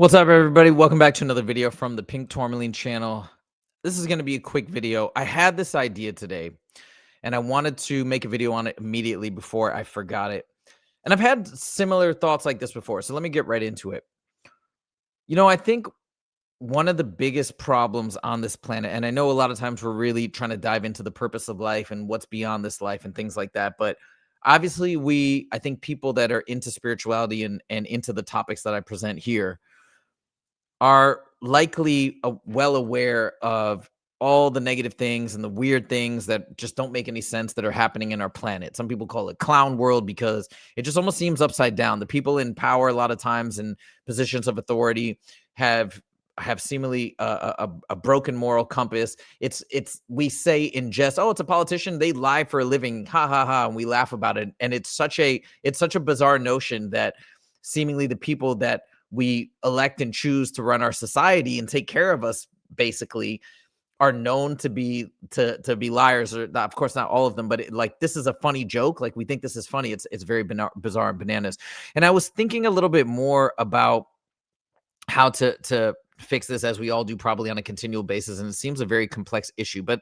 What's up, everybody? Welcome back to another video from the Pink Tourmaline channel. This is going to be a quick video. I had this idea today, and I wanted to make a video on it immediately before I forgot it. And I've had similar thoughts like this before, so let me get right into it. I think one of the biggest problems on this planet, and I know a lot of times we're really trying to dive into the purpose of life and what's beyond this life and things like that, but obviously I think people that are into spirituality and into the topics that I present here are likely well aware of all the negative things and the weird things that just don't make any sense that are happening in our planet. Some people call it clown world because it just almost seems upside down. The people in power a lot of times in positions of authority have seemingly a broken moral compass. It's we say in jest, oh, it's a politician, they lie for a living, ha ha ha, and we laugh about it. And it's such a bizarre notion that seemingly the people that we elect and choose to run our society and take care of us basically are known to be liars, or not, of course not all of them, but like, this is a funny joke, like we think this is funny. It's very bizarre and bananas. And I was thinking a little bit more about how to fix this, as we all do probably on a continual basis, and it seems a very complex issue, but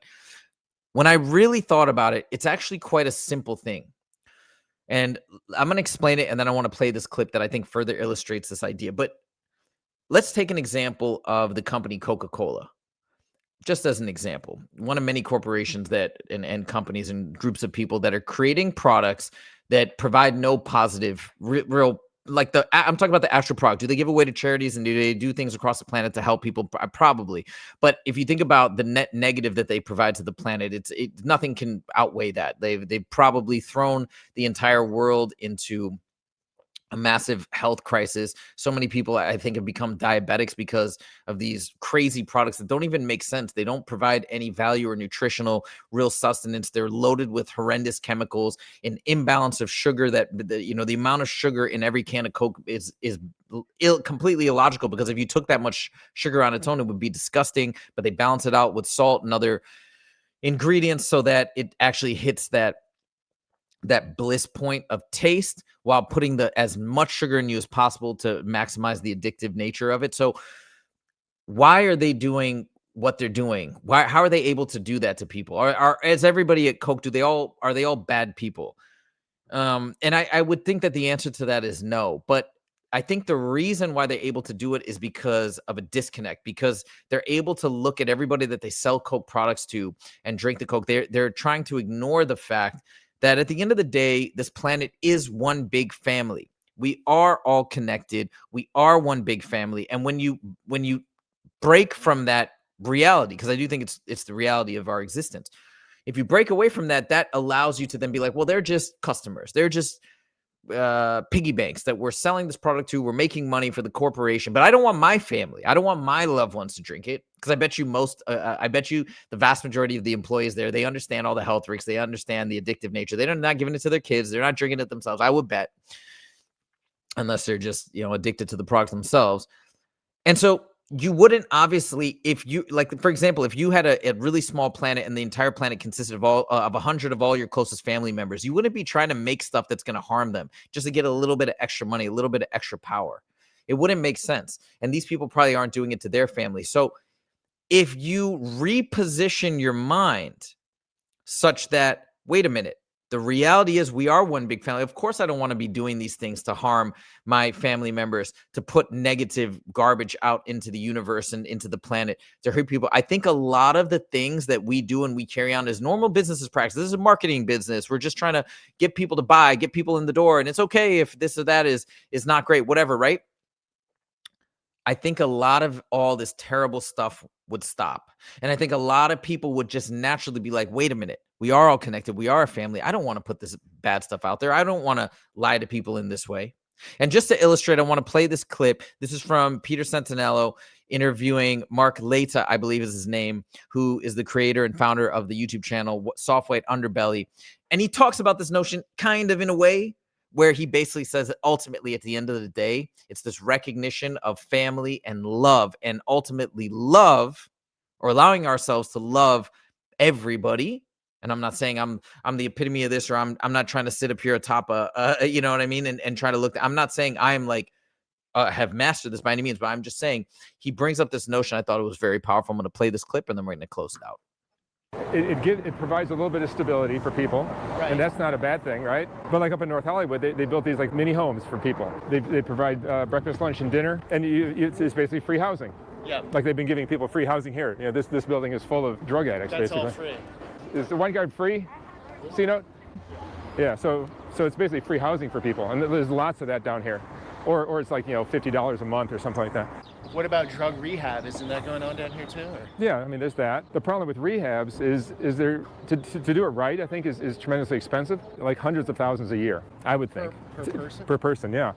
when I really thought about it, it's actually quite a simple thing. And I'm going to explain it, and then I want to play this clip that I think further illustrates this idea. But let's take an example of the company Coca-Cola. Just as an example, one of many corporations that and companies and groups of people that are creating products that provide no positive, real, like I'm talking about the actual product. Do they give away to charities and do they do things across the planet to help people? Probably. But if you think about the net negative that they provide to the planet, nothing can outweigh that. They've probably thrown the entire world into a massive health crisis. So many people, I think, have become diabetics because of these crazy products that don't even make sense. They don't provide any value or nutritional real sustenance. They're loaded with horrendous chemicals, an imbalance of sugar the amount of sugar in every can of Coke is completely illogical, because if you took that much sugar on its own, it would be disgusting, but they balance it out with salt and other ingredients so that it actually hits that bliss point of taste while putting the as much sugar in you as possible to maximize the addictive nature of it. So why are they doing what they're doing? How are they able to do that to people? Are as everybody at Coke, are they all bad people? And I would think that the answer to that is no. But I think the reason why they're able to do it is because of a disconnect, because they're able to look at everybody that they sell Coke products to and drink the Coke. They're trying to ignore the fact that at the end of the day, this planet is one big family. We are all connected. We are one big family. And when you break from that reality, because I do think it's the reality of our existence. If you break away from that, that allows you to then be like, well, they're just customers. They're just piggy banks that we're selling this product to. We're making money for the corporation, but I don't want my family. I don't want my loved ones to drink it, because I bet you the vast majority of the employees there, they understand all the health risks. They understand the addictive nature. They're not giving it to their kids. They're not drinking it themselves. I would bet, unless they're just addicted to the product themselves. And so you wouldn't, obviously, if you, like, for example, if you had a really small planet and the entire planet consisted of 100 of all your closest family members, you wouldn't be trying to make stuff that's going to harm them just to get a little bit of extra money, a little bit of extra power. It wouldn't make sense. And these people probably aren't doing it to their family. So if you reposition your mind such that, wait a minute, the reality is we are one big family. Of course, I don't want to be doing these things to harm my family members, to put negative garbage out into the universe and into the planet, to hurt people. I think a lot of the things that we do and we carry on as normal business practice. This is a marketing business. We're just trying to get people to buy, get people in the door. And it's okay if this or that is not great, whatever, right? I think a lot of all this terrible stuff would stop. And I think a lot of people would just naturally be like, wait a minute, we are all connected. We are a family. I don't want to put this bad stuff out there. I don't want to lie to people in this way. And just to illustrate, I want to play this clip. This is from Peter Centinello interviewing Mark Lata, I believe is his name, who is the creator and founder of the YouTube channel Softweight Underbelly. And he talks about this notion kind of in a way where he basically says that ultimately at the end of the day, it's this recognition of family and love, and ultimately love, or allowing ourselves to love everybody. And I'm not saying I'm the epitome of this, or I'm not trying to sit up here atop you know what I mean, and try to look. I'm not saying I'm like have mastered this by any means, but I'm just saying he brings up this notion. I thought it was very powerful. I'm going to play this clip and then we're going to close it out. It provides a little bit of stability for people, and that's not a bad thing, right? But like up in North Hollywood, they built these like mini homes for people. They provide breakfast, lunch, and dinner, and it's basically free housing. Yeah. Like they've been giving people free housing here. You know, this building is full of drug addicts. That's basically. all free. Is the wine guard free? C note? Yeah. So it's basically free housing for people, and there's lots of that down here, or it's like $50 a month or something like that. What about drug rehab? Isn't that going on down here too? Or? Yeah, I mean, there's that. The problem with rehabs is there to do it right, I think, is tremendously expensive, like hundreds of thousands a year, I would think. Per person? Per person, yeah.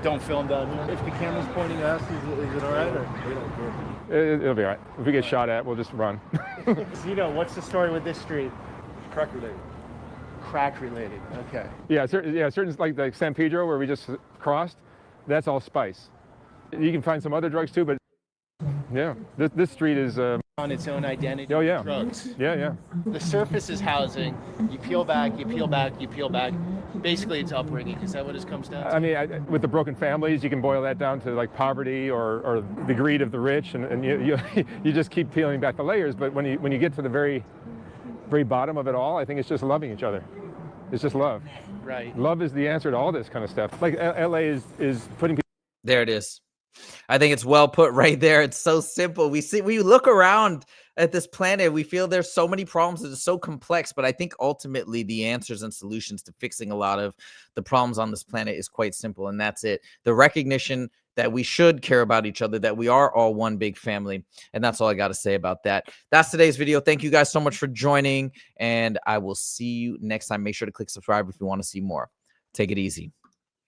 Don't film down here. If the camera's pointing at us, is it all right? Or we don't care? It'll be all right. If we get shot at, we'll just run. Zito, what's the story with this street? Crack related. Crack related. Okay. Yeah, certain like San Pedro, where we just crossed, that's all spice. You can find some other drugs too, but yeah, this street is On its own identity. Oh yeah. Drugs. Yeah. The surface is housing. You peel back, you peel back, you peel back. Basically, it's upbringing. Is that what it comes down to? I mean, with the broken families, you can boil that down to like poverty or the greed of the rich, and you you just keep peeling back the layers. But when you get to the very bottom of it all, I think it's just loving each other. It's just love. Right. Love is the answer to all this kind of stuff. Like LA is putting people. There it is. I think it's well put right there. It's so simple. We look around at this planet, we feel there's so many problems. It's so complex, but I think ultimately the answers and solutions to fixing a lot of the problems on this planet is quite simple. And that's it. The recognition that we should care about each other, that we are all one big family. And that's all I got to say about that. That's today's video. Thank you guys so much for joining, and I will see you next time. Make sure to click subscribe if you want to see more. Take it easy.